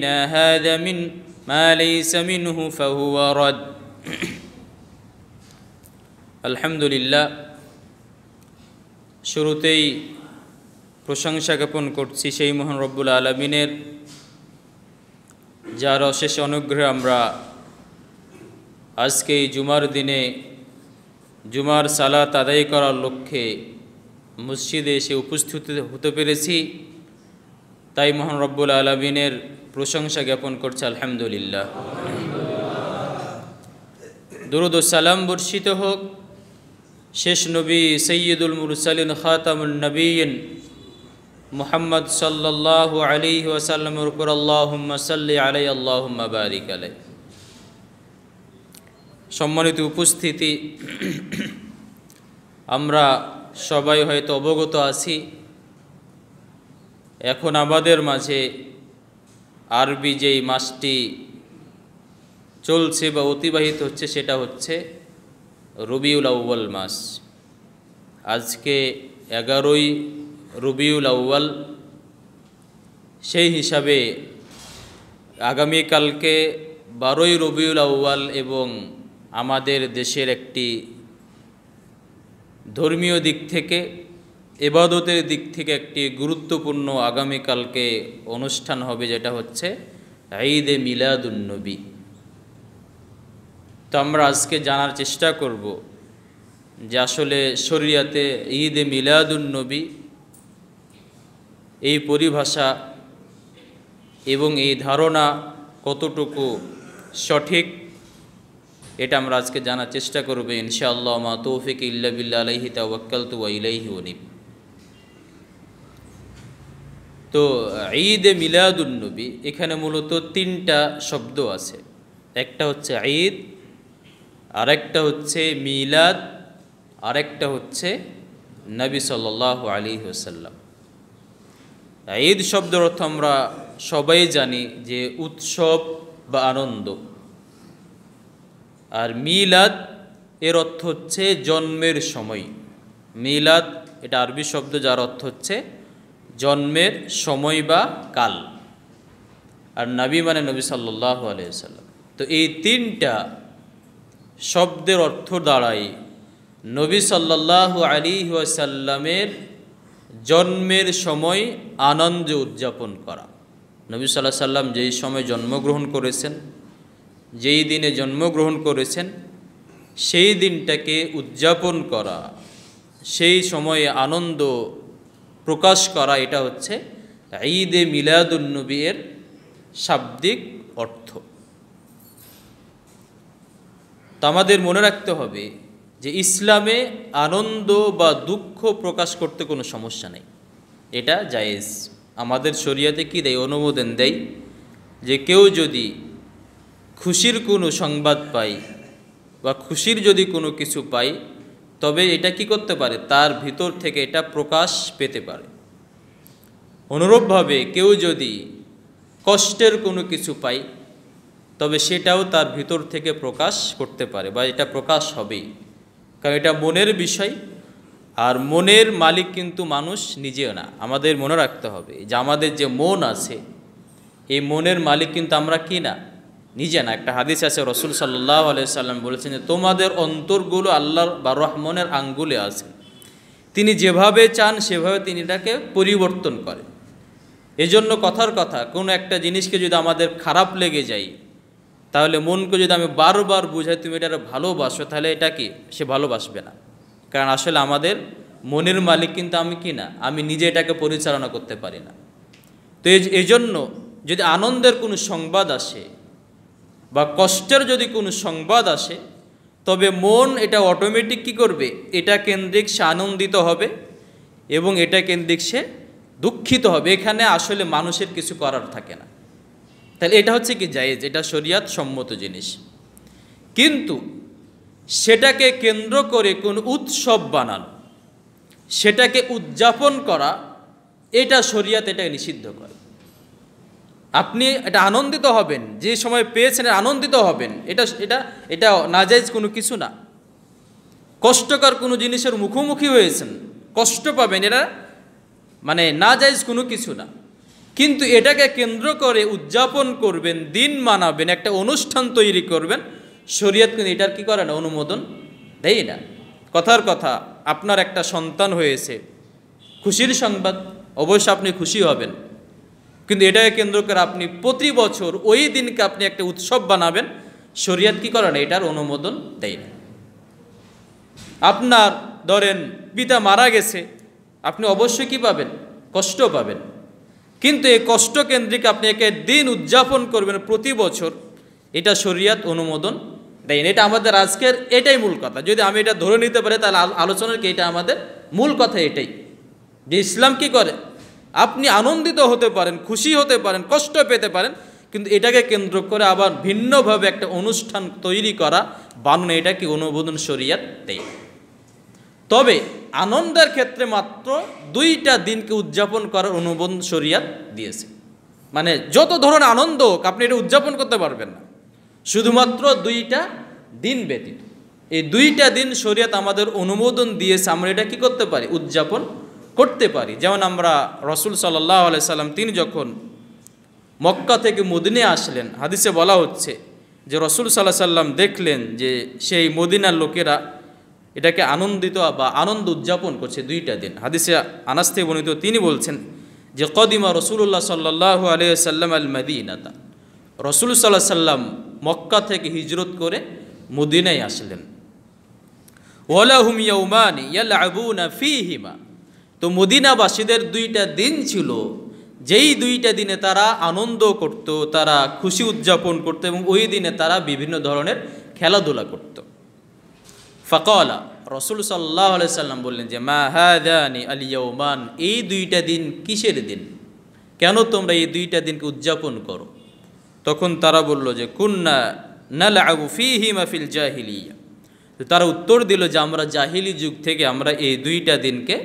هذا من ما ليس منه فهو رد আলহামদুলিল্লাহ শুরুতেই প্রশংসা জ্ঞাপন করছি সেই মহান রব্বুল আলামিনের, যার অশেষ অনুগ্রহে আমরা আজকে এই জুমার দিনে জুমার সালাত আদায় করার লক্ষ্যে মসজিদে এসে উপস্থিত হতে পেরেছি। তাই মহান রব্বুল আলামিনের প্রশংসা জ্ঞাপন করছে আলহামদুলিল্লাহ। দুরূদ ও সালাম বর্ষিত হোক শেষ নবী সৈয়দুল মুরসালিন খাতামুন নবিয়্যিন মুহাম্মদ সাল্লাল্লাহু আলাইহি ওয়াসাল্লামের উপর। আল্লাহুম্মা সাল্লি আলাইহি আল্লাহুম্মা বারিক আলাইহি। সম্মানিত উপস্থিতি, আমরা সবাই হয়তো অবগত আছি, এখন আমাদের মাঝে আরবি যেই মাসটি চলছে বা অতিবাহিত হচ্ছে সেটা হচ্ছে রবিউল আউয়াল মাস। আজকে 11ই রবিউল আউয়াল, সেই হিসাবে আগামীকালকে 12ই রবিউল আউয়াল এবং আমাদের দেশের একটি ধর্মীয় দিক থেকে ইবাদতের দিক থেকে একটি গুরুত্বপূর্ণ আগামীকালকে অনুষ্ঠান হবে, যেটা হচ্ছে ঈদে মিলাদুন নবী। তো আমরা আজকে জানার চেষ্টা করব যে আসলে শরিয়াতে ঈদে মিলাদুন নবী এই পরিভাষা এবং এই ধারণা কতটুকু সঠিক, এটা আমরা আজকে জানার চেষ্টা করব ইনশাআল্লাহ। মা তৌফিক ইল্লা বিল্লাহ, আলাইহি তাওয়াক্কালতু ওয়া ইলাইহি উনীব। তো ঈদে মিলাদুন নবী, এখানে মূলত 3টা শব্দ আছে। একটা হচ্ছে ঈদ, আরেকটা হচ্ছে মিলাদ, আরেকটা হচ্ছে নবী সাল্লাল্লাহু আলাইহি ওয়াসাল্লাম। ঈদ শব্দের অর্থ আমরা সবাই জানি যে উৎসব বা আনন্দ, আর মিলাদ এর অর্থ হচ্ছে জন্মের সময়। মিলাদ এটা আরবি শব্দ, যার অর্থ হচ্ছে জন্মের সময় বা কাল, আর নবী মানে নবী সাল্লাল্লাহু আলাইহি ওয়াসাল্লাম। তো এই 3টা শব্দের অর্থ দাঁড়ায় নবী সাল্লাল্লাহু আলাইহি ওয়াসাল্লামের জন্মের সময় আনন্দ উদযাপন করা। নবী সাল্লাল্লাহু আলাইহি ওয়াসাল্লাম যেই সময় জন্মগ্রহণ করেছেন, যেই দিনে জন্মগ্রহণ করেছেন, সেই দিনটাকে উদযাপন করা, সেই সময়ে আনন্দ প্রকাশ করা, এটা হচ্ছে ঈদে মিলাদুন নবী এর শাব্দিক অর্থ। তো আমাদের মনে রাখতে হবে যে ইসলামে আনন্দ বা দুঃখ প্রকাশ করতে কোনো সমস্যা নেই, এটা জায়েজ। আমাদের শরিয়াতে কি দেয়, অনুমোদন দেয় যে কেউ যদি খুশির কোনো সংবাদ পায় বা খুশির যদি কোনো কিছু পায়, তবে এটা কি করতে পারে, তার ভিতর থেকে এটা প্রকাশ পেতে পারে। অনুরূপভাবে কেউ যদি কষ্টের কোনো কিছু পায়, তবে সেটাও তার ভিতর থেকে প্রকাশ করতে পারে বা এটা প্রকাশ হবেই, কারণ এটা মনের বিষয়। আর মনের মালিক কিন্তু মানুষ নিজেও না। আমাদের মনে রাখতে হবে যে আমাদের যে মন আছে, এই মনের মালিক কিন্তু আমরা কি না, নিজে না। একটা হাদিস আছে, রাসূল সাল্লাল্লাহু আলাইহি সাল্লাম বলেছেন যে তোমাদের অন্তরগুলো আল্লাহর বা রহমানের আঙ্গুলে আছে, তিনি যেভাবে চান সেভাবে তিনি এটাকে পরিবর্তন করেন। এজন্য কথার কথা, কোনো একটা জিনিসকে যদি আমাদের খারাপ লেগে যায়, তাহলে মনকে যদি আমি বারবার বুঝাই তুমি এটা ভালোবাসো, তাহলে এটা কি, সে ভালোবাসবে না। কারণ আসলে আমাদের মনের মালিক কিন্তু আমি কি না, আমি নিজে এটাকে পরিচালনা করতে পারি না। তো এই জন্য যদি আনন্দের কোনো সংবাদ আসে বা কষ্টের যদি কোনো সংবাদ আসে, তবে মন এটা অটোমেটিক কী করবে, এটা কেন্দ্রিক সে আনন্দিত হবে এবং এটা কেন্দ্রিক সে দুঃখিত হবে। এখানে আসলে মানুষের কিছু করার থাকে না। তাহলে এটা হচ্ছে কি জায়েজ, এটা শরিয়াত সম্মত জিনিস। কিন্তু সেটাকে কেন্দ্র করে কোন উৎসব বানানো, সেটাকে উদযাপন করা, এটা শরিয়াত এটাকে নিষিদ্ধ করে। আপনি এটা আনন্দিত হবেন, যে সময় পেয়েছেন আনন্দিত হবেন, এটা এটা এটা নাজায়েজ কোনো কিছু না। কষ্টকর কোনো জিনিসের মুখোমুখি হয়েছেন, কষ্ট পাবেন, এটা মানে নাজায়েজ কোনো কিছু না। কিন্তু এটাকে কেন্দ্র করে উদযাপন করবেন, দিন মানাবেন, একটা অনুষ্ঠান তৈরি করবেন, শরীয়ত কিন্তু এটার কি করে না, অনুমোদন দেয় না। কথার কথা, আপনার একটা সন্তান হয়েছে, খুশির সংবাদ, অবশ্য আপনি খুশি হবেন, কিন্তু এটাকে কেন্দ্র করে আপনি প্রতি বছর ওই দিনকে আপনি একটা উৎসব বানাবেন, শরীয়ত কি করে না, এটার অনুমোদন দেয় না। আপনার ধরেন পিতা মারা গেছে, আপনি অবশ্যই কি পাবেন, কষ্ট পাবেন, কিন্তু এই কষ্ট কেন্দ্রিক আপনি একে দিন উদযাপন করবেন প্রতি বছর, এটা শরীয়ত অনুমোদন দেয় না। এটা আমাদের আজকের এটাই মূল কথা। যদি আমি এটা ধরে নিতে পারি তাহলে আলোচনার কি এটা আমাদের মূল কথা এটাই, যে ইসলাম কি করে, আপনি আনন্দিত হতে পারেন, খুশি হতে পারেন, কষ্ট পেতে পারেন, কিন্তু এটাকে কেন্দ্র করে আবার ভিন্নভাবে একটা অনুষ্ঠান তৈরি করা, বানানো, এটা কি অনুমোদন শরীয়ত দেয়। তবে আনন্দের ক্ষেত্রে মাত্র 2টা দিনকে উদযাপন করার অনুমোদন শরীয়ত দিয়েছে। মানে যত ধরনের আনন্দ হোক আপনি এটা উদযাপন করতে পারবেন না, শুধুমাত্র 2টা দিন ব্যতীত। এই 2টা দিন শরীয়ত আমাদের অনুমোদন দিয়েছে, আমরা এটা কি করতে পারি, উদযাপন করতে পারি। যেমন আমরা রাসূল সাল্লাল্লাহু আলাইহি সাল্লাম তিনি যখন মক্কা থেকে মদিনায় আসলেন, হাদিসে বলা হচ্ছে যে রাসূল সাল্লাল্লাহু আলাইহি সাল্লাম দেখলেন যে সেই মদিনার লোকেরা এটাকে আনন্দিত বা আনন্দ উদযাপন করছে 2টা দিন। হাদিসে আনাস থেকে বর্ণিত, তিনি বলছেন যে কদিমা রাসূলুল্লাহ সাল্লাল্লাহু আলাইহি সাল্লাম আল মাদিনাতা, রাসূল সাল্লাল্লাহু আলাইহি সাল্লাম মক্কা থেকে হিজরত করে মদিনায় আসলেন। ওয়ালাহুম ইয়াউমানি ইয়ালআবুনা ফীহিমা, তো মদিনাবাসীদের 2টা দিন ছিল, যেই 2টা দিনে তারা আনন্দ করত, তারা খুশি উদযাপন করত, এবং ওই দিনে তারা বিভিন্ন ধরনের খেলাধুলা করত। ফাকালা, রাসূল সাল্লাল্লাহু আলাইহি সাল্লাম বললেন যে মা হাদানি আল ইয়াউমান, এই 2টা দিন কিসের দিন, কেন তোমরা এই 2টা দিনকে উদযাপন করো? তখন তারা বলল যে কুন্না নালআবু ফীহিমা ফিল জাহিলিয়া, তো তারা উত্তর দিল যে আমরা জাহিলি যুগ থেকে আমরা এই 2টা দিনকে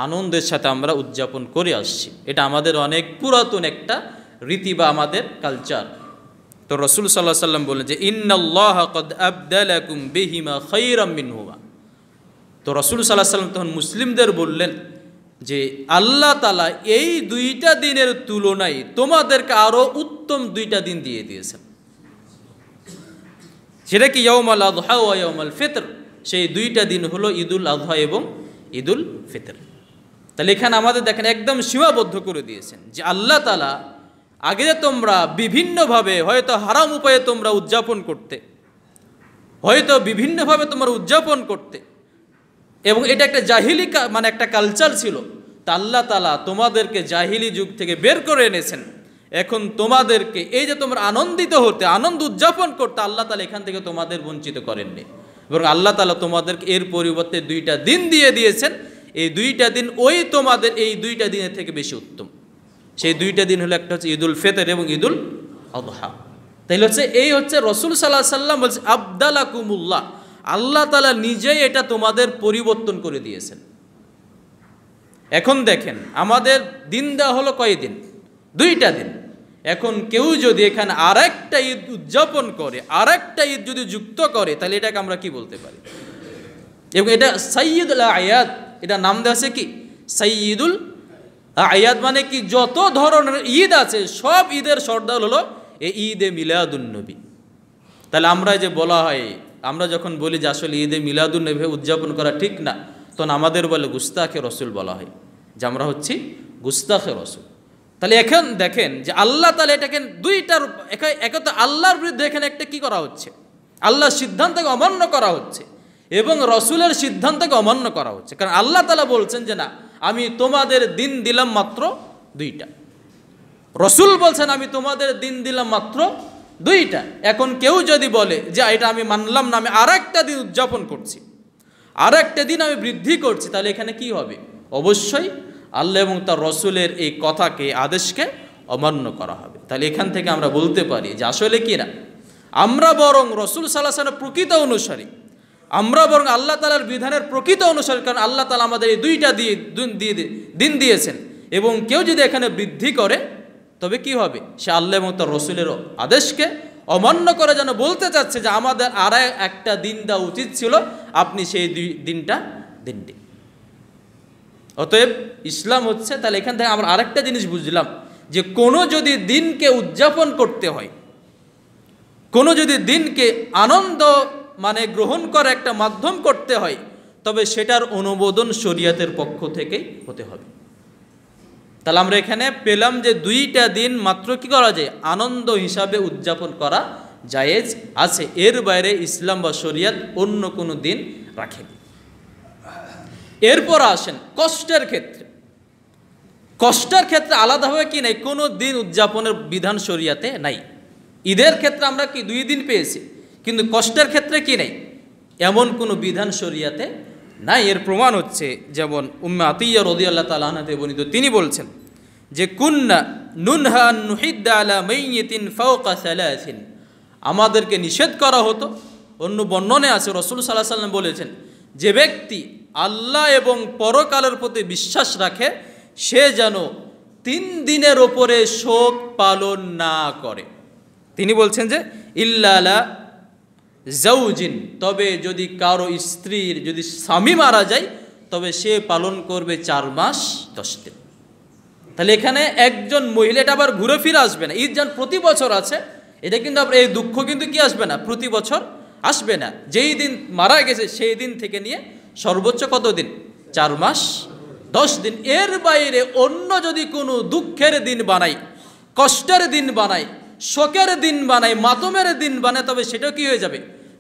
আনন্দের সাথে আমরা উদযাপন করে আসছি, এটা আমাদের অনেক পুরাতন একটা রীতি বা আমাদের কালচার। তো রাসূল সাল্লাল্লাহু আলাইহি সাল্লাম বললেন যে ইন্নাল্লাহা ক্বাদ আবদালাকুম বিহিমা খায়রাম মিনহুমা, তো রাসূল সাল্লাল্লাহু আলাইহি সাল্লাম তখন মুসলিমদের বললেন যে আল্লাহ তাআলা এই 2টা দিনের তুলনায় তোমাদেরকে আরো উত্তম 2টা দিন দিয়ে দিয়েছেন। সেটা কি ইয়াউমুল আযহা ওয়া ইয়াউমুল ফিতর, সেই 2টা দিন হলো ঈদুল আযহা এবং ঈদুল ফিতর। তাহলে এখানে আমাদের দেখেন একদম সীমাবদ্ধ করে দিয়েছেন যে আল্লাহ তাআলা আগে তোমরা বিভিন্নভাবে হয়তো হারাম উপায়ে তোমরা উদযাপন করতে, হয়তো বিভিন্নভাবে তোমরা উদযাপন করতে, এবং এটা একটা জাহিলি মানে একটা কালচার ছিল, তা আল্লাহ তাআলা তোমাদেরকে জাহিলি যুগ থেকে বের করে এনেছেন। এখন তোমাদেরকে এই যে তোমরা আনন্দিত হতে, আনন্দ উদযাপন করতে, আল্লাহ তাআলা এখান থেকে তোমাদের বঞ্চিত করেননি, এবং আল্লাহ তাআলা তোমাদেরকে এর পরিবর্তে 2টা দিন দিয়ে দিয়েছেন। এই 2টা দিন ওই তোমাদের এই 2টা দিনের থেকে বেশি উত্তম। সেই 2টা দিন হলো একটা হচ্ছে ঈদুল ফিতর এবং ঈদুল আযহা। তাইলে হচ্ছে এই হচ্ছে রাসূল সাল্লাল্লাহু আলাইহি সাল্লাম বলছে আবদালাকুমুল্লাহ, আল্লাহ তাআলা নিজেই এটা তোমাদের পরিবর্তন করে দিয়েছেন। এখন দেখেন আমাদের দিন দেওয়া হলো কয় দিন, 2টা দিন। এখন কেউ যদি এখানে আরেকটা ঈদ উদযাপন করে, আরেকটা ঈদ যদি যুক্ত করে, তাহলে এটাকে আমরা কি বলতে পারি? এবং এটা সাইয়্যিদুল আয়াদ, এটা নাম দেওয়া আছে কি সাইয়্যিদুল আয়াদ, মানে কি যত ধরনের ঈদ আছে সব ঈদের সর্দার হলো এই ঈদে মিলাদুন নবী। তাহলে আমরা যে বলা হয়, আমরা যখন বলি যে আসলে ঈদে মিলাদুন নবী উদযাপন করা ঠিক না, তখন আমাদের বলে গুস্তাখে রসুল বলা হয়, যে আমরা হচ্ছি গুস্তাখে রসুল। তাহলে এখন দেখেন যে আল্লাহ তাআলা এটাকে 2টার একতা, আল্লাহর বিরুদ্ধে এখানে একটা কি করা হচ্ছে, আল্লাহর সিদ্ধান্তকে অমান্য করা হচ্ছে এবং রসুলের সিদ্ধান্তকে অমান্য করা হচ্ছে। কারণ আল্লাহ তাআলা বলছেন যে না, আমি তোমাদের দিন দিলাম মাত্র 2টা, রসুল বলছেন আমি তোমাদের দিন দিলাম মাত্র 2টা। এখন কেউ যদি বলে যে এটা আমি মানলাম না, আমি আরেকটা দিন উদযাপন করছি, আরেকটা দিন আমি বৃদ্ধি করছি, তাহলে এখানে কি হবে? অবশ্যই আল্লাহ এবং তার রসুলের এই কথাকে, আদেশকে অমান্য করা হবে। তাহলে এখান থেকে আমরা বলতে পারি যে আসলে কি না, আমরা বরং রসুল সাল্লাল্লাহু আলাইহি ওয়াসাল্লামের প্রকৃত অনুসারী, আমরা বরং আল্লাহ তাআলার বিধানের প্রকৃত অনুসারী। কারণ আল্লাহ তাআলা আমাদের এই 2টা দিন দিয়েছেন, এবং কেউ যদি এখানে বৃদ্ধি করে তবে কি হবে? সে আল্লাহ এবং তার রসুলের আদেশকে অমান্য করে যেন বলতে চাচ্ছে যে আমাদের আর একটা দিন দেওয়া উচিত ছিল, আপনি সেই দিনটা দিন। অতএব ইসলাম হচ্ছে, তাহলে এখান থেকে আমরা আরেকটা জিনিস বুঝলাম যে কোনো যদি দিনকে উদযাপন করতে হয়, কোনো যদি দিনকে আনন্দ মানে গ্রহণ করার একটা মাধ্যম করতে হয়, তবে সেটার অনুমোদন শরীয়তের পক্ষ থেকেই হতে হবে। তাহলে আমরা এখানে পেলাম যে দুইটা দিন মাত্র কি করা যায়, আনন্দ হিসাবে উদযাপন করা জায়েজ আছে, এর বাইরে ইসলাম বা শরীয়ত অন্য কোনো দিন রাখেনি। এরপর আসেন কষ্টের ক্ষেত্রে। কষ্টের ক্ষেত্রে আলাদাভাবে কি নাই, কোনো দিন উদযাপনের বিধান শরীয়তে নাই। ঈদের ক্ষেত্রে আমরা কি 2 দিন পেয়েছি, কিন্তু কষ্টের ক্ষেত্রে কি নেই, এমন কোনো বিধান শরীয়তে নাই। এর প্রমাণ হচ্ছে যেমন উম্মে আতিয়া রাদিয়াল্লাহু তাআলা আনহা বর্ণিত, তিনি বলছেন যে কুন্না নুনহা আন নুহিদ্দা আলা মাইয়িতিন ফাওকা সালাসিন, আমাদেরকে নিষেধ করা হতো। অন্য বর্ণনে আছে রাসূল সাল্লাল্লাহু আলাইহি ওয়াসাল্লাম বলেছেন, যে ব্যক্তি আল্লাহ এবং পরকালের প্রতি বিশ্বাস রাখে সে যেন 3 দিনের ওপরে শোক পালন না করে। তিনি বলছেন যে ইল্লালা জাউজিন, তবে যদি কারো স্ত্রীর যদি স্বামী মারা যায় তবে সে পালন করবে 4 মাস 10 দিন। তাহলে এখানে একজন মহিলা, এটা আবার ঘুরে ফিরে আসবে না। ঈদ যেন প্রতি বছর আছে, এটা কিন্তু আবার এই দুঃখ কিন্তু কি আসবে না, প্রতি বছর আসবে না। যেই দিন মারা গেছে সেই দিন থেকে নিয়ে সর্বোচ্চ কত দিন, 4 মাস 10 দিন। এর বাইরে অন্য যদি কোনো দুঃখের দিন বানাই, কষ্টের দিন বানাই, শোকের দিন বানাই, মাতমের দিন বানাই, তবে সেটাও কি হয়ে যাবে,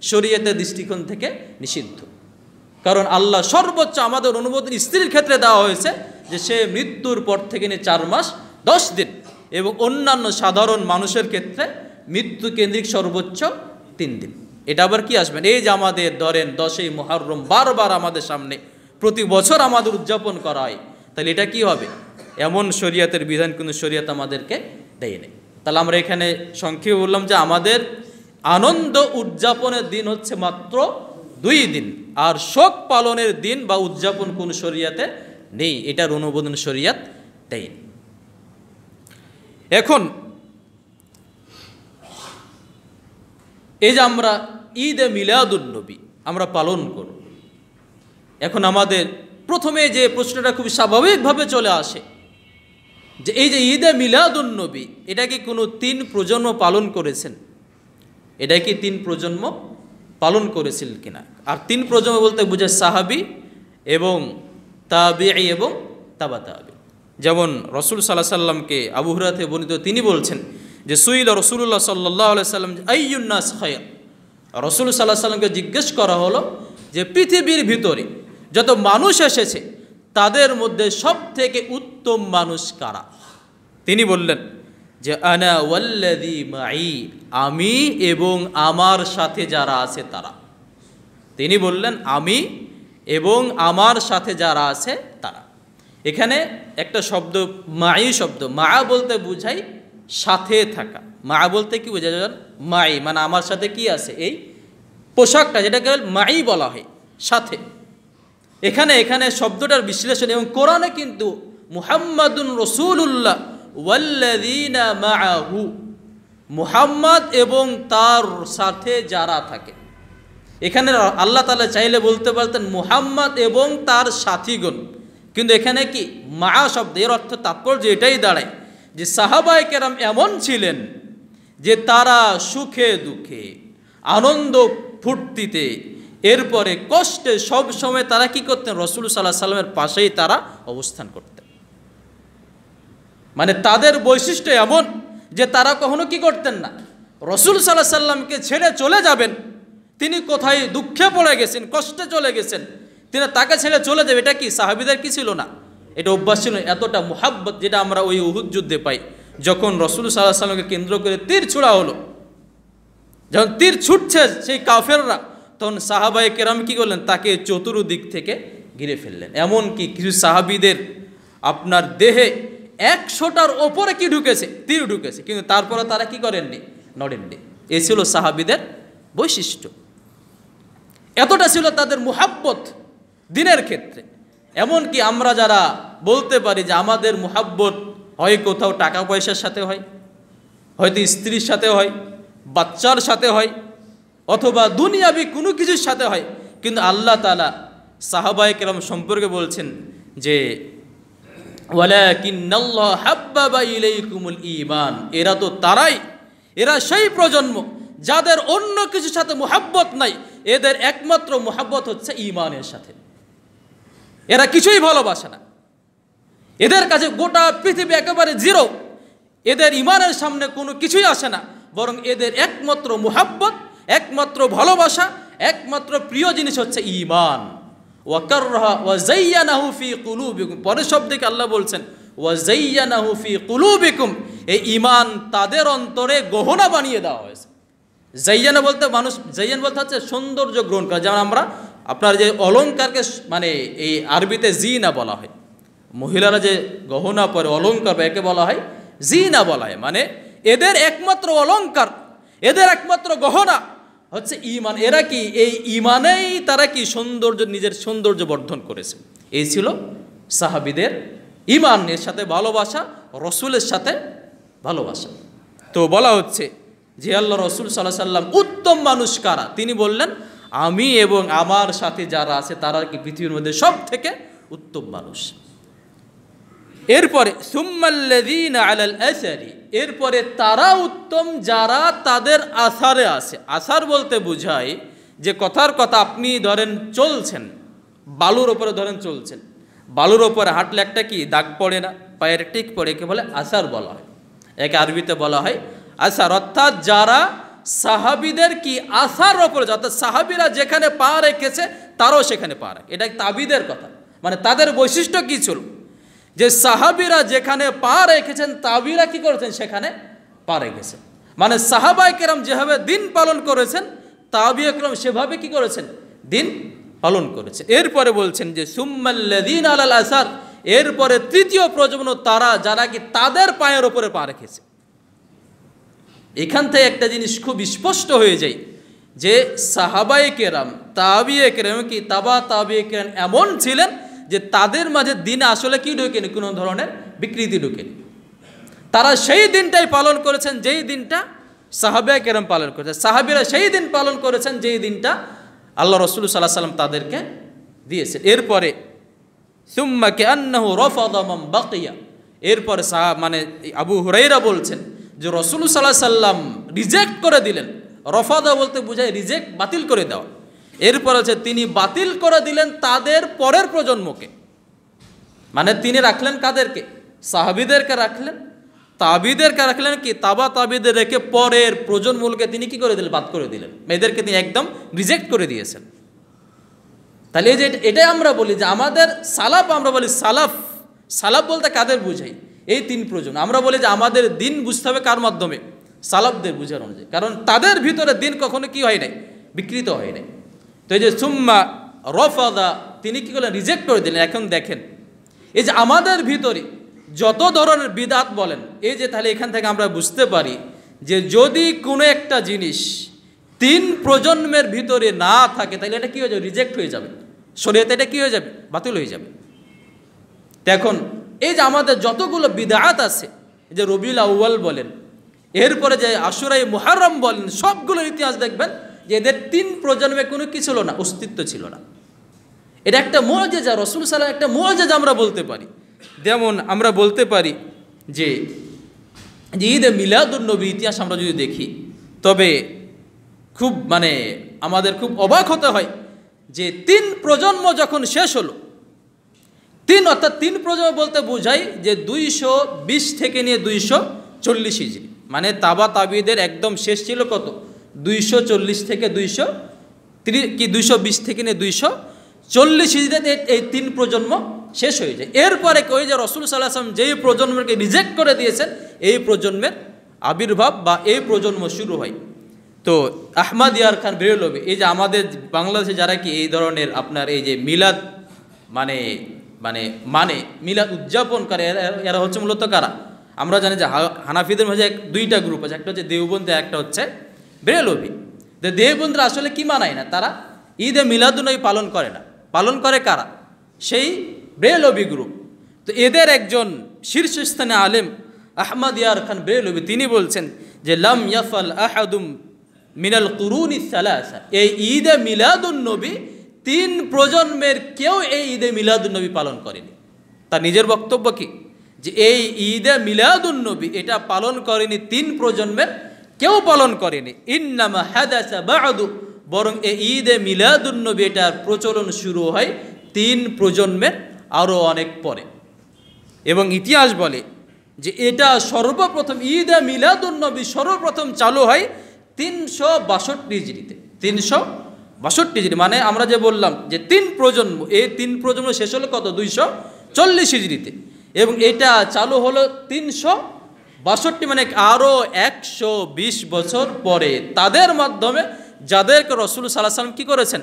শরীয়তের দৃষ্টিকোণ থেকে নিষিদ্ধ। কারণ আল্লাহ সর্বোচ্চ আমাদের অনুমোদন স্ত্রীর ক্ষেত্রে দেওয়া হয়েছে যে সে মৃত্যুর পর থেকে নিয়ে 4 মাস 10 দিন, এবং অন্যান্য সাধারণ মানুষের ক্ষেত্রে মৃত্যু কেন্দ্রিক সর্বোচ্চ 3 দিন। এটা আবার কি আসবেন, এই যে আমাদের ধরেন 10ই মুহররম বারবার আমাদের সামনে প্রতি বছর আমাদের উদযাপন করা হয়, তাহলে এটা কি হবে, এমন শরীয়তের বিধান কিন্তু শরীয়ত আমাদেরকে দেয় নেই। তাহলে আমরা এখানে সংক্ষেপে বললাম যে আমাদের আনন্দ উদযাপনের দিন হচ্ছে মাত্র 2 দিন, আর শোক পালনের দিন বা উদযাপন কোন শরীয়তে নেই, এটার অনুমোদন শরীয়ত দেয়নি। এখন এই যে আমরা ঈদে মিলাদুন নবী আমরা পালন করব, এখন আমাদের প্রথমে যে প্রশ্নটা খুব স্বাভাবিকভাবে চলে আসে যে এই যে ঈদে মিলাদুন নবী, এটা কি কোনো 3 প্রজন্ম পালন করেছেন, এটা কি 3 প্রজন্ম পালন করেছিল কিনা? আর 3 প্রজন্ম বলতে বোঝায় সাহাবী এবং তাবিঈ এবং তাবা তাবি। যেমন রাসূল সাল্লাল্লাহু আলাইহি সাল্লামকে আবু হুরায়রা থেকে বর্ণিত, তিনি বলছেন যে সুইলা রাসূলুল্লাহ সাল্লাল্লাহু আলাইহি সাল্লাম আইয়ুন নাস খায়র, রাসূল সাল্লাল্লাহু আলাইহি সাল্লামকে জিজ্ঞেস করা হলো যে পৃথিবীর ভিতরে যত মানুষ এসেছে তাদের মধ্যে সবথেকে উত্তম মানুষ কারা? তিনি বললেন যে আনা ওয়াল্লাযী মাই, আমি এবং আমার সাথে যারা আছে তারা। তিনি বললেন আমি এবং আমার সাথে যারা আছে তারা। এখানে একটা শব্দ মাই শব্দ, মা বলতে বোঝায় সাথে থাকা। মা বলতে কি বোঝায়, মাই মানে আমার সাথে কি আছে, এই পোশাকটা যেটাকে মাই বলা হয়, সাথে। এখানে শব্দটার বিশ্লেষণ, এবং কোরআনে কিন্তু মুহাম্মাদুন রাসূলুল্লাহ ওয়াল্লাযীনা মাআহু, মুহাম্মদ এবং তার সাথে যারা থাকে। এখানে আল্লাহ তাআলা চাইলে বলতে পারতেন মুহাম্মদ এবং তার সাথীগণ, কিন্তু এখানে কি মা শব্দ, এর অর্থ তাৎপর্য এটাই দাঁড়ায় যে সাহাবায়ে কেরাম এমন ছিলেন যে তারা সুখে দুঃখে, আনন্দ ফুর্তিতে, এরপরে কষ্টে সব সময় তারা কি করতেন, রাসূল সাল্লাল্লাহু আলাইহি সাল্লামের পাশেই তারা অবস্থান করতেন। মানে তাদের বৈশিষ্ট্য এমন যে তারা কখনো কি করতেন না, রাসূল সাল্লাল্লাহু আলাইহি সাল্লামকে ছেড়ে চলে যাবেন, তিনি কোথায় দুঃখে পড়ে গেছেন, কষ্টে চলে গেছেন, তিনি তাকে ছেড়ে চলে যাবে, এটা কি সাহাবীদের কি ছিল না, এটা অভ্যাস ছিল। এতটা মুহাব্বত যেটা আমরা ওই উহুদ যুদ্ধে পাই, যখন রাসূল সাল্লাল্লাহু আলাইহি সাল্লামকে কেন্দ্র করে তীর ছোড়া হলো, যখন তীর ছুটছে সেই কাফেররা, তখন সাহাবায়ে কেরাম কি করলেন, তাকে চতুর্দিক থেকে ঘিরে ফেললেন। এমনকি কিছু সাহাবীদের আপনার দেহে 100টার ওপরে কি ঢুকেছে, তীর ঢুকেছে, কিন্তু তারপরে তারা কি করেননি, নড়েননি। এই ছিল সাহাবীদের বৈশিষ্ট্য, এতটা ছিল তাদের মুহাব্বত দিনের ক্ষেত্রে। এমনকি আমরা যারা বলতে পারি যে আমাদের মুহাব্বত হয় কোথাও টাকা পয়সার সাথে হয়, হয়তো স্ত্রীর সাথে হয়, বাচ্চার সাথে হয়, অথবা দুনিয়াবি কোনো কিছুর সাথে হয়, কিন্তু আল্লাহ তাআলা সাহাবায়ে কেরাম সম্পর্কে বলছেন যে ওয়ালাকিন্নাল্লাহ হাব্বাবা ইলাইকুমুল ঈমান, এরা তো তারাই, এরা সেই প্রজন্ম যাদের অন্য কিছুর সাথে মুহাব্বত নাই, এদের একমাত্র মুহাব্বত হচ্ছে ঈমানের সাথে। এরা কিছুই ভালোবাসে না, এদের কাছে গোটা পৃথিবী একেবারে জিরো, এদের ঈমানের সামনে কোনো কিছুই আসে না, বরং এদের একমাত্র মুহাব্বত, একমাত্র ভালোবাসা, একমাত্র প্রিয় জিনিস হচ্ছে ঈমান। ওয়াকাররাহা ওয়াযায়্যানাহু ফি কুলুবিকুম, পরের শব্দকে আল্লাহ বলছেন ওয়াযায়্যানাহু ফি কুলুবিকুম, এই ঈমান তাদের অন্তরে গহনা বানিয়ে দেওয়া হয়েছে। জাইয়ানা বলতে মানুষ, জাইয়ান বলতে হচ্ছে সৌন্দর্য গ্রহণ করা। যেমন আমরা আপনার যে অলংকারকে মানে এই আরবিতে জিনা বলা হয়, মহিলারা যে গহনা পরে অলংকার, একে বলা হয় জিনা বলা হয়। মানে এদের একমাত্র অলংকার, এদের একমাত্র গহনা হচ্ছে ঈমান। এরা কি এই ঈমানেই তারা কি সৌন্দর্য, নিজের সৌন্দর্য বর্ধন করেছে। এই ছিল সাহাবীদের ঈমান, এর সাথে ভালোবাসা, রসুলের সাথে ভালোবাসা। তো বলা হচ্ছে যে আল্লাহ রসুল সাল্লাল্লাহু আলাইহি সাল্লাম উত্তম মানুষ কারা, তিনি বললেন আমি এবং আমার সাথে যারা আছে তারা কি পৃথিবীর মধ্যে সব থেকে উত্তম মানুষ। এরপরে সুম্মাল্লাযীনা আলাল আসারি, এরপরে তারা উত্তম যারা তাদের আসারে আছে। আসার বলতে বোঝায় যে কথার কথা, আপনি ধরেন চলছেন বালুর ওপরে, ধরেন চলছেন বালুর ওপরে হাঁটলে একটা কি দাগ পড়ে না, পায়ের টিক পড়ে, একে বলে আসার বলা হয়। একে আরবিতে বলা হয় আসার। অর্থাৎ যারা সাহাবীদের কি আসার ওপরে, অর্থাৎ সাহাবীরা যেখানে পা রেখেছে তারাও সেখানে পা রাখে। এটা তাবিদের কথা, মানে তাদের বৈশিষ্ট্য কি ছিল, যে সাহাবীরা যেখানে পা রেখেছেন তাবিরা কি করেছেন সেখানে পা রেখেছেন। মানে সাহাবায়ে কেরাম যেভাবে দিন পালন করেছেন, তাবিয়ে কেরাম সেভাবে কি করেছেন, দিন পালন করেছে। এরপরে বলছেন যে সুম্মাল্লাযীনা আলাল আসার, এরপরে তৃতীয় প্রজন্ম তারা যারা কি তাদের পায়ের ওপরে পা রেখেছে। এখান থেকে একটা জিনিস খুব স্পষ্ট হয়ে যায় যে সাহাবায়ে কেরাম, তাবিয়ে কেরাম কি তাবা তাবিয়ে কেরাম এমন ছিলেন যে তাদের মাঝে দিনে আসলে কি ঢোকেনি, কোনো ধরনের বিকৃতি ঢোকেনি। তারা সেই দিনটাই পালন করেছেন যেই দিনটা সাহাবায়ে কেরাম পালন করেছেন। সাহাবীরা সেই দিন পালন করেছেন যেই দিনটা আল্লাহ রাসূল সাল্লাল্লাহু আলাইহি সাল্লাম তাদেরকে দিয়েছেন। এরপরে সুম্মা কান্নাহু রাফাদা মান বাকিয়া, এরপরে মানে আবু হুরায়রা বলছেন যে রাসূল সাল্লাল্লাহু আলাইহি সাল্লাম রিজেক্ট করে দিলেন। রফাদা বলতে বোঝায় রিজেক্ট, বাতিল করে দেওয়া। এরপর হচ্ছে তিনি বাতিল করে দিলেন তাদের পরের প্রজন্মকে, মানে তিনি রাখলেন কাদেরকে, সাহাবীদেরকে রাখলেন, তাবিদেরকে রাখলেন কি তাবা তাবিদের রেখে পরের প্রজন্মকে তিনি কি করে দিলেন, বাদ করে দিলেন। এদেরকে তিনি একদম রিজেক্ট করে দিয়েছেন। তাহলে এই যে এটাই আমরা বলি যে আমাদের সালাফ, আমরা বলি সালাফ, সালাফ বলতে কাদের বোঝাই, এই তিন প্রজন্ম। আমরা বলি যে আমাদের দিন বুঝতে হবে কার মাধ্যমে, সালাফদের বুঝার অনুযায়ী, কারণ তাদের ভিতরে দিন কখনো কি হয় নাই, বিকৃত হয় নাই। তো এই যে সুম্মা রফাদা, তিনি কি করলেন, রিজেক্ট করে দিলেন। এখন দেখেন এই যে আমাদের ভিতরে যত ধরনের বিদআত বলেন, এই যে তাহলে এখান থেকে আমরা বুঝতে পারি যে যদি কোনো একটা জিনিস তিন প্রজন্মের ভিতরে না থাকে তাহলে এটা কি হয়ে যাবে, রিজেক্ট হয়ে যাবে, শরীয়তে এটা কি হয়ে যাবে, বাতিল হয়ে যাবে। দেখুন এই যে আমাদের যতগুলো বিদআত আছে, এই যে রবিউল আউয়াল বলেন, এরপরে যে আশুরায়ে মুহররম বলেন, সবগুলোর ইতিহাস দেখবেন যে এদের তিন প্রজন্মে কোনো কি ছিল না, অস্তিত্ব ছিল না। এটা একটা মুআজিজা, রাসূল সাল্লাল্লাহু আলাইহি ওয়াসাল্লাম একটা মুআজিজা আমরা বলতে পারি। যেমন আমরা বলতে পারি যে ঈদে মিলাদুন নবী ইতিহাস আমরা যদি দেখি, তবে খুব মানে আমাদের খুব অবাক হতে হয় যে তিন প্রজন্ম যখন শেষ হলো, অর্থাৎ তিন প্রজন্ম বলতে বোঝায় যে 220 থেকে নিয়ে 240 হিজরি, মানে তাবা তাবিদের একদম শেষ ছিল কত, 240 থেকে 220 থেকে নিয়ে 240 হিজরিতে এই তিন প্রজন্ম শেষ হয়ে যায়। এরপরে ওই যে রাসূল সাল্লাল্লাহু আলাইহি ওয়াসাল্লাম যেই প্রজন্মকে রিজেক্ট করে দিয়েছেন, এই প্রজন্মের আবির্ভাব বা এই প্রজন্ম শুরু হয়। তো আহমদ ইয়ার খান বেরলভী, এই যে আমাদের বাংলাদেশে যারা কি এই ধরনের আপনার এই যে মিলাদ মানে মানে মানে মিলাদ উদযাপন করে, এরা হচ্ছে মূলত কারা, আমরা জানি যে হানাফিদের মাঝে দুইটা গ্রুপ আছে, একটা হচ্ছে দেওবন্দি, একটা হচ্ছে বেরলভী। দেওবন্দিরা আসলে কি মানায় না, তারা ঈদে মিলাদুন্নবী পালন করে না, পালন করে কারা, সেই বেরলভী গ্রুপ। তো এদের একজন শীর্ষস্থানে আলেম আহমদ ইয়ার খান বেরলভী, তিনি বলছেন যে লাম ইয়াফাল আহাদুম মিনাল কুরুনি সালাসা, এই ঈদে মিলাদুন্নবী তিন প্রজন্মের কেউ এই ঈদে মিলাদুন্নবী পালন করেনি। তার নিজের বক্তব্য কি, যে এই ঈদে মিলাদুন্নবী এটা পালন করেনি 3 প্রজন্মের কেউ পালন করেনি। ইন্নামা হাদাসা বা'দু, বরং এই ঈদে মিলাদুন্নবী এটার প্রচলন শুরু হয় 3 প্রজন্মের আরও অনেক পরে। এবং ইতিহাস বলে যে এটা সর্বপ্রথম ঈদে মিলাদুন্নবী সর্বপ্রথম চালু হয় 362 হিজরিতে। 362 হিজরি মানে আমরা যে বললাম যে 3 প্রজন্ম, এই 3 প্রজন্ম শেষ হলো কত, 240 হিজরিতে। এবং এটা চালু হলো 362, মানে আরও 120 বছর পরে তাদের মাধ্যমে যাদেরকে রাসূল সাল্লাল্লাহু আলাইহি ওয়াসাল্লাম কী করেছেন,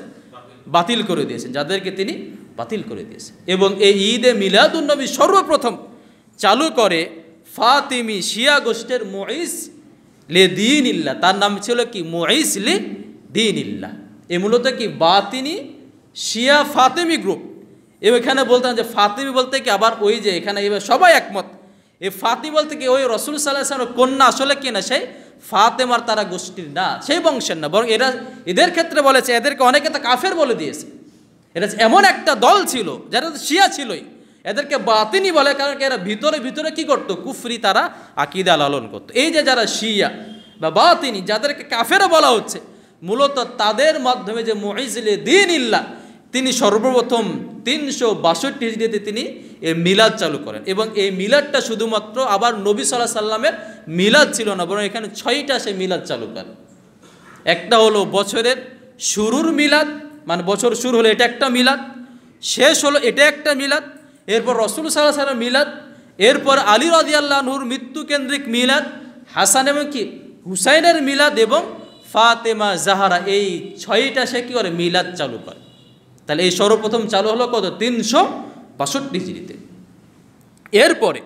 বাতিল করে দিয়েছেন, যাদেরকে তিনি বাতিল করে দিয়েছেন। এবং এই ঈদে মিলাদুন্নবী সর্বপ্রথম চালু করে ফাতিমি শিয়া গোষ্ঠীর মুঈজ লে দীনিল্লাহ, তার নাম ছিল কি মুঈজ লে দীনিল্লাহ। এ মূলত কি বাতিনি শিয়া ফাতিমি গ্রুপ। এখানে বলতাম যে ফাতিমি বলতে কি, আবার ওই যে এখানে এবার সবাই একমত, এই ফাতিমি বলতে কি ওই রাসূল সাল্লাল্লাহু আলাইহি ওয়াসাল্লামের কন্যা আসলে কি না, সেই ফাতেমার তারা গোষ্ঠীর না, সেই বংশের না, বরং এদের ক্ষেত্রে বলেছে এদেরকে অনেকে তো কাফের বলে দিয়েছে। এটা এমন একটা দল ছিল যারা শিয়া ছিলই, এদেরকে বাতিনি বলে, কারণ এরা ভিতরে ভিতরে কি করতো, কুফরি তারা আকীদা লালন করতো। এই যে যারা শিয়া বা বাতিনি, যাদেরকে কাফেরও বলা হচ্ছে, মূলত তাদের মাধ্যমে যে মুঈজ লে দীনিল্লাহ তিনি সর্বপ্রথম 362 হিজরিতে তিনি এই মিলাদ চালু করেন। এবং এই মিলাদটা শুধুমাত্র আবার নবী সাল্লাল্লাহু আলাইহি সাল্লামের মিলাদ ছিল না, বরং এখানে 6টা সে মিলাদ চালু করেন। একটা হলো বছরের শুরুর মিলাদ, মানে বছর শুরু হলো এটা একটা মিলাদ, শেষ হলো এটা একটা মিলাদ, এরপর রাসূল সাল্লাল্লাহু আলাইহি ওয়াসাল্লামের মিলাদ, এরপর আলী রাদিয়াল্লাহু আনহুর মৃত্যু কেন্দ্রিক মিলাদ, হাসান এবং কি হুসাইনের মিলাদ এবং ফাতেমা জাহরা, এই 6টা সে কী করে মিলাদ চালু করে। তাহলে এই সর্বপ্রথম চালু হলো কত, 362 হিজরিতে। এরপরে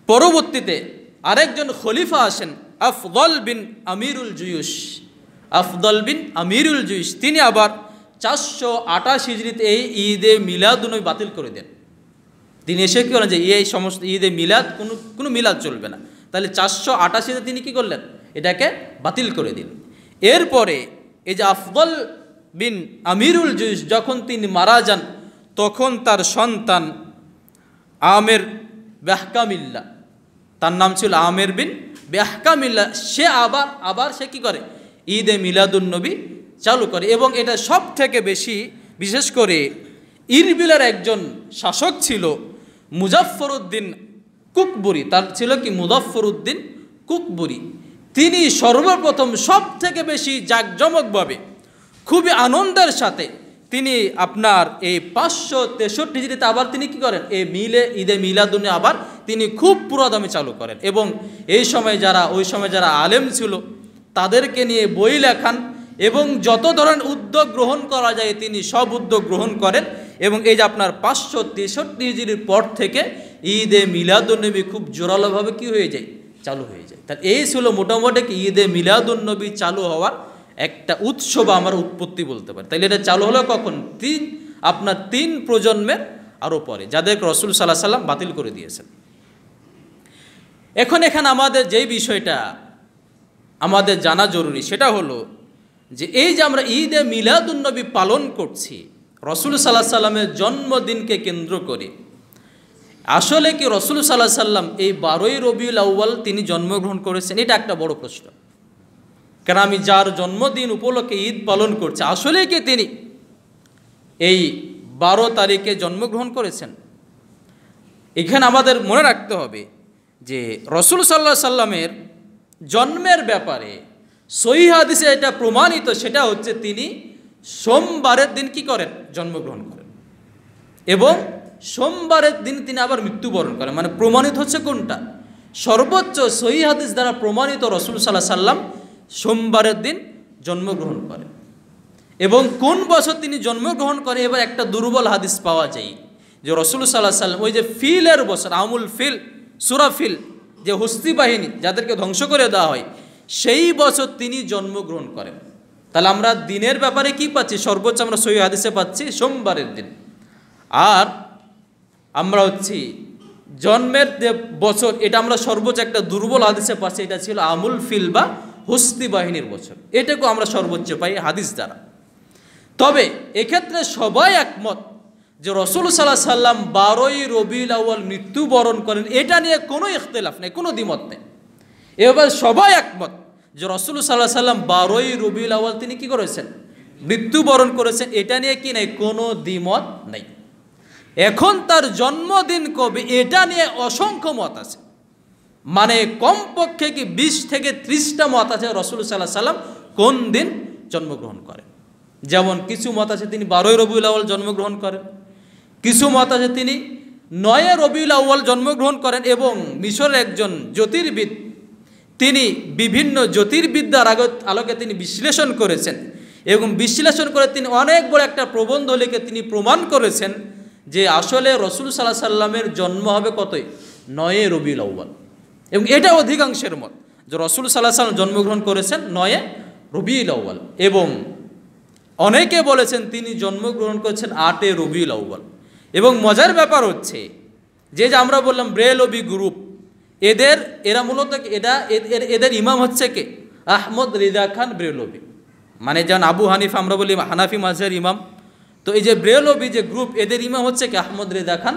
পরবর্তীতে আরেকজন খলিফা আসেন, আফদল বিন আমিরুল জুয়ুশ। আফদল বিন আমিরুল জুয়ুশ তিনি আবার 428 হিজরিতে এই ঈদে মিলাদুন্নবী বাতিল করে দেন। তিনি এসে কী করেন যে এই সমস্ত ঈদে মিলাদ কোনো মিলাদ চলবে না। তাহলে 488-তে তিনি কী করলেন, এটাকে বাতিল করে দিলেন। এরপরে এই যে আফদল বিন আমিরুল জুয়ুশ যখন তিনি মারা যান, তখন তার সন্তান আমের বেহকামিল্লা, তার নাম ছিল আমের বিন বেহকামিল্লা, সে আবার সে কী করে, ঈদে মিলাদুন্নবী চালু করে। এবং এটা সব থেকে বেশি, বিশেষ করে ইরবিলের একজন শাসক ছিল মুজাফফরউদ্দিন কুকবুরি, তার ছিল কি মুজাফফরউদ্দিন কুকবুরি। তিনি সর্বপ্রথম সব থেকে বেশি জাঁকজমকভাবে খুবই আনন্দের সাথে তিনি আপনার এই 563 হিজরিতে আবার তিনি কি করেন, এই ঈদে মিলাদুন্নবী আবার তিনি খুব পুরোদমে চালু করেন। এবং ওই সময় যারা আলেম ছিল তাদেরকে নিয়ে বই লেখান এবং যত ধরনের উদ্যোগ গ্রহণ করা যায় তিনি সব উদ্যোগ গ্রহণ করেন। এবং এই যে আপনার 563 হিজরির পর থেকে ঈদে মিলাদুন্নবী খুব জোরালোভাবে কি হয়ে যায়, চালু হয়ে যায়। তার এই ছিল মোটামুটি কি ঈদে মিলাদুন্নবী চালু হওয়ার একটা উৎস বা আমার উৎপত্তি বলতে পারি। তাইলে এটা চালু হলো কখন, 3 প্রজন্মের আরও পরে, যাদেরকে রাসূল সাল্লাল্লাহু আলাইহি ওয়াসাল্লাম বাতিল করে দিয়েছেন। এখন এখানে আমাদের যেই বিষয়টা আমাদের জানা জরুরি সেটা হলো যে এই যে আমরা ঈদে মিলাদুন্নবী পালন করছি রাসূল সাল্লাল্লাহু আলাইহি ওয়াসাল্লামের জন্মদিনকে কেন্দ্র করে, আসলে কি রাসূল সাল্লাল্লাহু আলাইহি ওয়াসাল্লাম এই 12ই রবিউল আউয়াল তিনি জন্মগ্রহণ করেছেন? এটা একটা বড় প্রশ্ন। কারণ আমি যার জন্মদিন উপলক্ষে ঈদ পালন করছি, আসলে কি তিনি এই 12 তারিখে জন্মগ্রহণ করেছেন? এখানে আমাদের মনে রাখতে হবে যে রাসূল সাল্লাল্লাহু আলাইহি ওয়াসাল্লামের জন্মের ব্যাপারে সহিহ হাদিসে এটা প্রমাণিত, সেটা হচ্ছে তিনি সোমবারের দিন কি করেন, জন্মগ্রহণ করেন এবং সোমবারের দিন তিনি আবার মৃত্যুবরণ করেন। মানে প্রমাণিত হচ্ছে কোনটা, সর্বোচ্চ সহিহ হাদিস দ্বারা প্রমাণিত রাসূল সাল্লাল্লাহু আলাইহি ওয়াসাল্লাম সোমবারের দিন জন্মগ্রহণ করেন। এবং কোন বছর তিনি জন্মগ্রহণ করে, এবার একটা দুর্বল হাদিস পাওয়া যায় যে রাসূল সাল্লাল্লাহু আলাইহি ওয়াসাল্লাম ওই যে ফিলের বছর, আমুল ফিল, সূরা ফিল, যে হস্তি বাহিনী যাদেরকে ধ্বংস করে দেওয়া হয়, সেই বছর তিনি জন্মগ্রহণ করেন। তাহলে আমরা দিনের ব্যাপারে কি পাচ্ছি, সর্বোচ্চ আমরা সহিহ হাদিসে পাচ্ছি সোমবারের দিন। আর আমরা হচ্ছি জন্মের যে বছর, এটা আমরা সর্বোচ্চ একটা দুর্বল হাদিসে পাচ্ছি, এটা ছিল আমুল ফিল বা হস্তি বাহিনীর বছর। এটাকেও আমরা সর্বোচ্চ পাই হাদিস দ্বারা। তবে এক্ষেত্রে সবাই একমত যে রাসূল সাল্লাল্লাহু আলাইহি সাল্লাম 12ই রবিউল আউয়াল মৃত্যুবরণ করেন, এটা নিয়ে কোনো ইখতিলাফ নেই, কোনো দ্বিমত নেই। এবার সবাই একমত যে রাসূল সাল্লাল্লাহু আলাইহি সাল্লাম 12ই রবিউল আউয়াল তিনি কি করেছেন, মৃত্যুবরণ করেছেন, এটা নিয়ে কি নাই, কোনো দ্বিমত নেই। এখন তার জন্মদিন কবে, এটা নিয়ে অসংখ্য মত আছে, মানে কমপক্ষে কি 20 থেকে 30টা মত আছে রাসূল সাল্লাল্লাহু আলাইহি সাল্লাম কোন দিন জন্মগ্রহণ করেন। যেমন কিছু মত আছে তিনি 12ই রবিউল আউয়াল জন্মগ্রহণ করেন, কিছু মত আছে তিনি 9 রবিউল আউয়াল জন্মগ্রহণ করেন। এবং মিশরের একজন জ্যোতির্বিদ তিনি বিভিন্ন জ্যোতির্বিদ্যার আলোকে তিনি বিশ্লেষণ করেছেন, এবং বিশ্লেষণ করে তিনি অনেক বড় একটা প্রবন্ধ লিখে তিনি প্রমাণ করেছেন যে আসলে রাসূল সাল্লাল্লাহু আলাইহি সাল্লামের জন্ম হবে কতই, 9 রবিউল আউয়াল। এবং এটা অধিকাংশের মত যে রাসূল সাল্লাল্লাহু আলাইহি সাল্লাম জন্মগ্রহণ করেছেন 9 রবিউল আউয়াল, এবং অনেকে বলেছেন তিনি জন্মগ্রহণ করেছেন 8 রবিউল আউয়াল। এবং মজার ব্যাপার হচ্ছে যে আমরা বললাম ব্রেলভি গ্রুপ, এরা মূলত এদের ইমাম হচ্ছে কে, আহমদ রিজা খান ব্রেলভি, মানে যেমন আবু হানিফা আমরা বলি হানাফি মাযহাবের ইমাম, তো এই যে ব্রেলভি যে গ্রুপ এদের ইমাম হচ্ছে কে, আহমদ রিজা খান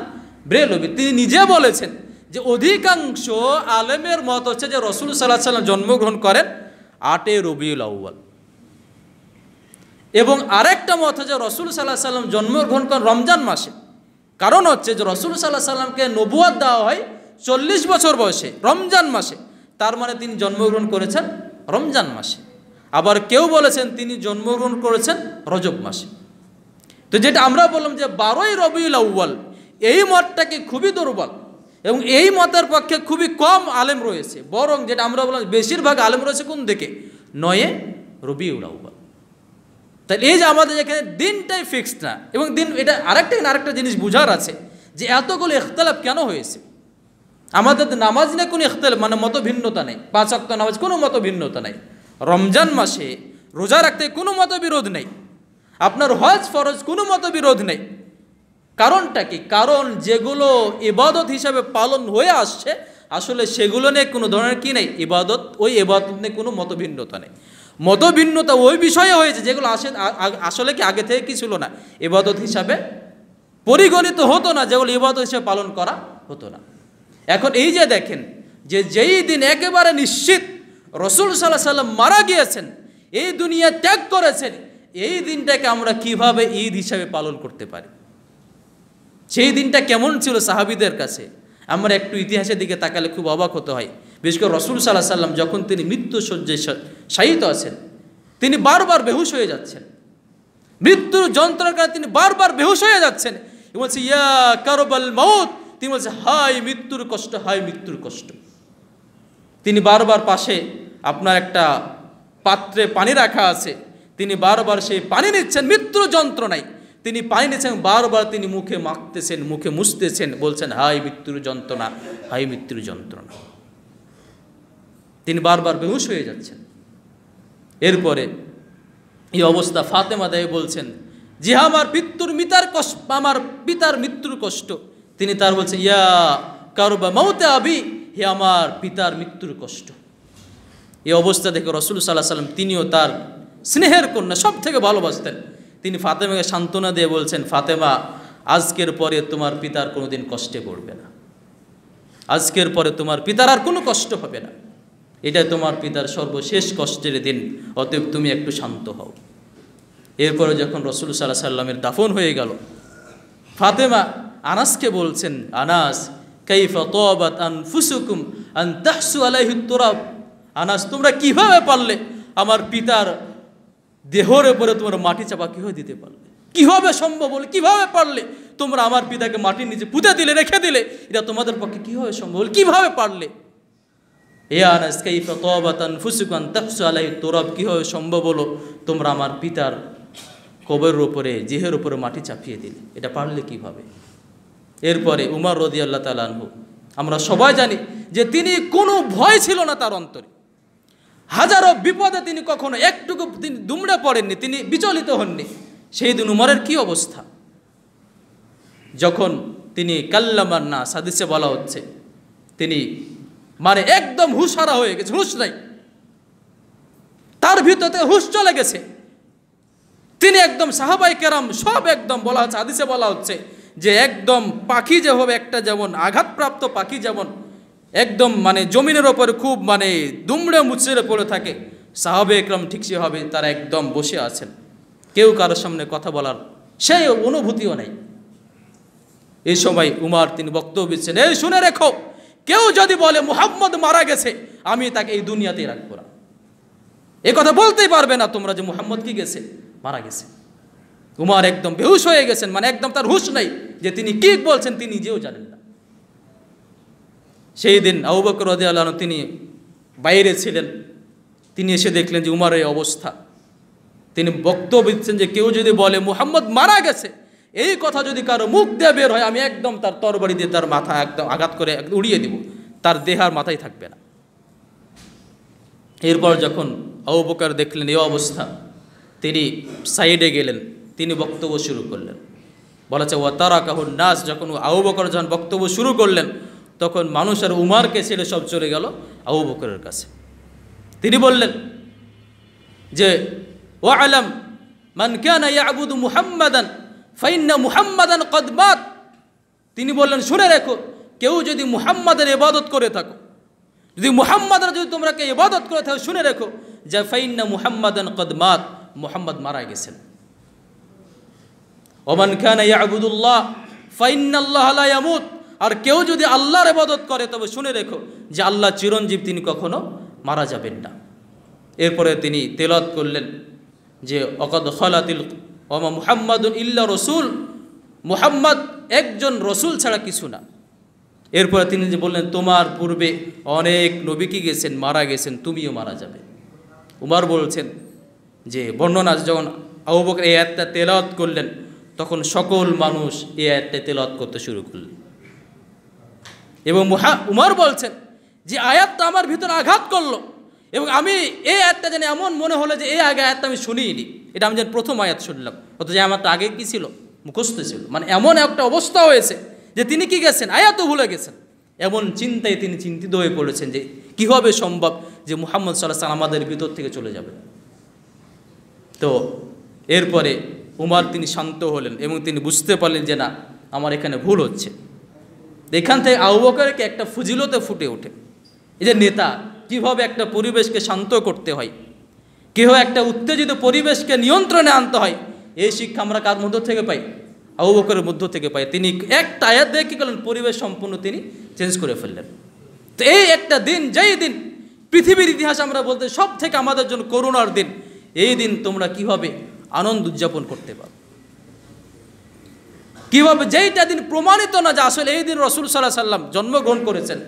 ব্রেলভি। তিনি নিজে বলেছেন যে অধিকাংশ আলেমের মত হচ্ছে যে রাসূল সাল্লাল্লাহু আলাইহি সাল্লাম জন্মগ্রহণ করেন 8 রবিউল আউয়াল। এবং আরেকটা মত হচ্ছে রাসূল সাল্লাল্লাহু আলাইহি সাল্লাম জন্মগ্রহণ করেন রমজান মাসে। কারণ হচ্ছে যে রাসূল সাল্লাল্লাহু আলাইহি সাল্লামকে নবুয়ত দেওয়া হয় 40 বছর বয়সে রমজান মাসে, তার মানে তিনি জন্মগ্রহণ করেছেন রমজান মাসে। আবার কেউ বলেছেন তিনি জন্মগ্রহণ করেছেন রজব মাসে। তো যেটা আমরা বললাম যে 12ই রবিউল আউয়াল, এই মতটাকে খুবই দুর্বল, এবং এই মতের পক্ষে খুবই কম আলেম রয়েছে। বরং যেটা আমরা বললাম বেশিরভাগ আলেম রয়েছে কোন দিকে, 9 রবিউল আউয়াল। তাহলে এই যে আমাদের এখানে দিনটাই ফিক্সড না, এবং দিন এটা আরেকটা জিনিস বুঝার আছে যে এতগুলো ইখতিলাফ কেন হয়েছে। আমাদের নামাজ নিয়ে কোনো ইখতিলাফ, মানে মত ভিন্নতা নেই, 5 ওয়াক্ত নামাজ কোনো মত ভিন্নতা নেই, রমজান মাসে রোজা রাখতে কোনো মত বিরোধ নেই, আপনার হজ ফরজ কোনো মত বিরোধ নেই। কারণটা কি, কারণ যেগুলো ইবাদত হিসাবে পালন হয়ে আসছে আসলে সেগুলো নিয়ে কোনো ধরনের কি নেই, ইবাদত, ওই ইবাদত নিয়ে কোনো মত ভিন্নতা নেই। মত ভিন্নতা ওই বিষয়ে হয়েছে যেগুলো আসলে কি আগে থেকে কি ছিল না, ইবাদত হিসাবে পরিগণিত হতো না, যেগুলো ইবাদত হিসাবে পালন করা হতো না। এখন এই যে দেখেন যে যেই দিন একেবারে নিশ্চিত রাসূল সাল্লাল্লাহু আলাইহি সাল্লাম মারা গিয়েছেন, এই দুনিয়া ত্যাগ করেছেন, এই দিনটাকে আমরা কিভাবে ঈদ হিসাবে পালন করতে পারি। সেই দিনটা কেমন ছিল সাহাবীদের কাছে, আমরা একটু ইতিহাসের দিকে তাকালে খুব অবাক হতে হয়। বিশেষ করে রাসূল সাল্লাল্লাহু আলাইহি সাল্লাম যখন তিনি মৃত্যু শয্যায় শায়িত আছেন, তিনি বারবার বেহুশ হয়ে যাচ্ছেন, মৃত্যুর যন্ত্রণার কারণে তিনি বারবার বেহুশ হয়ে যাচ্ছেন। এবং বলছে ইয়া কারবাল মাউত, তিনি বলছে হাই মৃত্যুর কষ্ট, হাই মৃত্যুর কষ্ট। তিনি বারবার পাশে আপনার একটা পাত্রে পানি রাখা আছে, তিনি বারবার সেই পানি নিচ্ছেন মৃত্যুর যন্ত্রণায়, তিনি পানি নিচ্ছেন, বারবার তিনি মুখে মাখতেছেন, মুখে মুছতেছেন, বলছেন হাই মৃত্যুর যন্ত্রণা, হাই মৃত্যুর যন্ত্রণা। তিনি বারবার বেহুশ হয়ে যাচ্ছেন। এরপরে এই অবস্থা ফাতেমা দেয় বলছেন যে আমার পিতার মৃত্যুর কষ্ট। তিনি তার বলছেন ইয়া কারবা মাউতে আবি, হে আমার পিতার মৃত্যুর কষ্ট। এই অবস্থা দেখে রাসূল সাল্লাল্লাহু আলাইহি সাল্লাম, তিনিও তার স্নেহের কন্যা, সব থেকে ভালোবাসতেন, তিনি ফাতেমাকে সান্ত্বনা দিয়ে বলছেন ফাতেমা, আজকের পরে তোমার পিতার কোনোদিন কষ্টে পড়বে না, আজকের পরে তোমার পিতার আর কোনো কষ্ট হবে না, এটা তোমার পিতার সর্বশেষ কষ্টের দিন, অতএব তুমি একটু শান্ত হও। এরপরে যখন রাসূল সাল্লাল্লাহু আলাইহি সাল্লামের দাফন হয়ে গেল, ফাতেমা আনাসকে বলছেন আনাস কাইফা তাবাত আনফুসুকুম আন তাহসু আলাইহি তুরাব, আনাস তোমরা কিভাবে পারলে আমার পিতার দেহের উপরে তোমরা মাটি চাপা কিভাবে দিতে পারলে, কিভাবে সম্ভব হলো, কিভাবে পারলে তোমরা আমার পিতাকে মাটির নিচে পুঁতে দিলে, রেখে দিলে, এটা তোমাদের পক্ষে কিভাবে সম্ভব হলো, কিভাবে পারলে। এ আনাস কাইফা তাবাত আনফুসুকুম আন তাহসু আলাইহি তুরাব, কিভাবে সম্ভব হলো তোমরা আমার পিতার কবরের উপরে, জিহের উপরে মাটি চাপিয়ে দিলে, এটা পারলে কিভাবে। এরপরে উমর রাদিয়াল্লাহু তাআলা আনহু, আমরা সবাই জানি যে তিনি কোনো ভয় ছিল না তার অন্তরে, হাজারো বিপদে তিনি কখনো একটুকু তিনি দুমড়ে পড়েননি, তিনি বিচলিত হননি। সেই দিন উমরের কি অবস্থা, যখন তিনি কাল্লামান নাস, হাদিসে বলা হচ্ছে তিনি মানে একদম হুঁশহারা হয়ে গেছে, হুঁশ নাই, তার ভিতরে হুঁশ চলে গেছে। তিনি একদম সাহাবায়ে কেরাম সব একদম বলা হচ্ছে, হাদিসে বলা হচ্ছে যে একদম পাখি যেভাবে একটা যেমন আঘাতপ্রাপ্ত পাখি যেমন একদম মানে জমিনের ওপর খুব মানে দুমড়ে মুচড়ে পড়ে থাকে, সাহাবে একরাম ঠিক সেভাবে তারা একদম বসে আছেন, কেউ কারোর সামনে কথা বলার সেই অনুভূতিও নেই। এই সময় উমার তিনি বক্তব্য দিচ্ছেন, এই শুনে রেখো, কেউ যদি বলে মুহাম্মদ মারা গেছে, আমি তাকে এই দুনিয়াতেই রাখবো না। এ কথা বলতেই পারবে না তোমরা যে মুহাম্মদ কি গেছে, মারা গেছে। উমার একদম বেহুশ হয়ে গেছেন, মানে একদম তার হুঁশ নাই যে তিনি কি বলছেন তিনি নিজেও জানেন না। সেই দিন আবু বকর রাদিয়াল্লাহু আনহু তিনি বাইরে ছিলেন, তিনি এসে দেখলেন যে উমারের এই অবস্থা। তিনি বক্তব্য দিচ্ছেন যে কেউ যদি বলে মুহাম্মদ মারা গেছে, এই কথা যদি কারো মুখ দিয়ে বের হয়, আমি একদম তার তরবারি দিয়ে তার মাথা একদম আঘাত করে উড়িয়ে দিব, তার দেহ আর মাথায় থাকবে না। এরপর যখন আবু বকর দেখলেন এই অবস্থা, তিনি সাইডে গেলেন, তিনি বক্তব্য শুরু করলেন। বলেছে ওয়া তারাকাহুন নাস, যখন আবু বকর যখন বক্তব্য শুরু করলেন, তখন মানুষ আর উমারকে ছেড়ে সব চলে গেল আবু বকরের কাছে। তিনি বললেন যে ওয়ালাম মান কানা ইয়াবুদু মুহাম্মাদান ফাইন্না মুহাম্মাদান ক্বাদ মাত। তিনি বললেন শুনে রেখো, কেউ যদি মুহাম্মাদের ইবাদত করে থাকো, যদি মুহাম্মাদের যদি তোমরা কে ইবাদত করে থাকো, শুনে রেখো যে ফাইন্না মুহাম্মাদান ক্বাদ মাত, মুহাম্মদ মারা গেছেন। ওমান কানা ইয়াবুদুল্লাহ ফাইন্নাল্লাহা লা ইয়ামুত, আর কেউ যদি আল্লাহর ইবাদত করে তবে শুনে রেখো যে আল্লাহ চিরঞ্জীব, তিনি কখনো মারা যাবেন না। এরপরে তিনি তেলাওয়াত করলেন যে অকদ খালাতিল ওমা মুহাম্মাদুন ইল্লা রসুল, মুহাম্মদ একজন রসুল ছাড়া কিছু না। এরপরে তিনি যে বললেন তোমার পূর্বে অনেক নবী কি গেছেন, মারা গেছেন, তুমিও মারা যাবে। উমর বলছেন যে বর্ণনা যখন আবু বকর এই আয়াতটা তেলাওয়াত করলেন, তখন সকল মানুষ এই আয়াতটা তেলাওয়াত করতে শুরু করলেন। এবং উমর বলছেন যে আয়াতটা আমার ভিতরে আঘাত করলো, এবং আমি এই আয়াতটা জানি এমন মনে হলো যে এই আগে আয়াতটা আমি শুনিনি, এটা আমি যেন প্রথম আয়াত শুনলাম, অথচ আমারটা আগে কি ছিল, মুখস্থ ছিল। মানে এমন একটা অবস্থা হয়েছে যে তিনি কি গেছেন, আয়াতও ভুলে গেছেন। এমন চিন্তায় তিনি চিন্তিত হয়ে পড়েছেন যে কীভাবে সম্ভব যে মুহাম্মদ সাল্লাল্লাহু আলাইহি ওয়াসাল্লাম আমাদের ভিতর থেকে চলে যাবে। তো এরপরে উমর তিনি শান্ত হলেন এবং তিনি বুঝতে পারলেন যে না, আমার এখানে ভুল হচ্ছে। এখান থেকে আবু বকরকে একটা ফজিলতে ফুটে ওঠে, এই যে নেতা কীভাবে একটা পরিবেশকে শান্ত করতে হয়, কীভাবে একটা উত্তেজিত পরিবেশকে নিয়ন্ত্রণে আনতে হয়, এই শিক্ষা আমরা কার মধ্য থেকে পাই, আবু বকরের মধ্য থেকে পাই। তিনি একটা আয়াত দিয়ে কী করলেন, পরিবেশ সম্পূর্ণ তিনি চেঞ্জ করে ফেললেন। তো এই একটা দিন, যেই দিন পৃথিবীর ইতিহাস আমরা বলতে সব থেকে আমাদের জন্য করুণার দিন, এই দিন তোমরা কীভাবে আনন্দ উদযাপন করতে পারো, কীভাবে, যেইটা দিন প্রমাণিত না যে আসলে এই দিন রাসূল সাল্লাল্লাহু আলাইহি ওয়াসাল্লাম জন্মগ্রহণ করেছেন,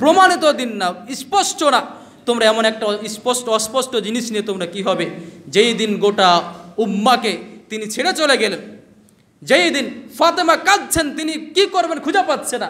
প্রমাণিত দিন না, স্পষ্ট না, তোমরা এমন একটা স্পষ্ট অস্পষ্ট জিনিস নিয়ে তোমরা কী হবে, যেই দিন গোটা উম্মাকে তিনি ছেড়ে চলে গেলেন, যেই দিন ফাতেমা কাঁদছেন, তিনি কি করবেন খুঁজে পাচ্ছে না।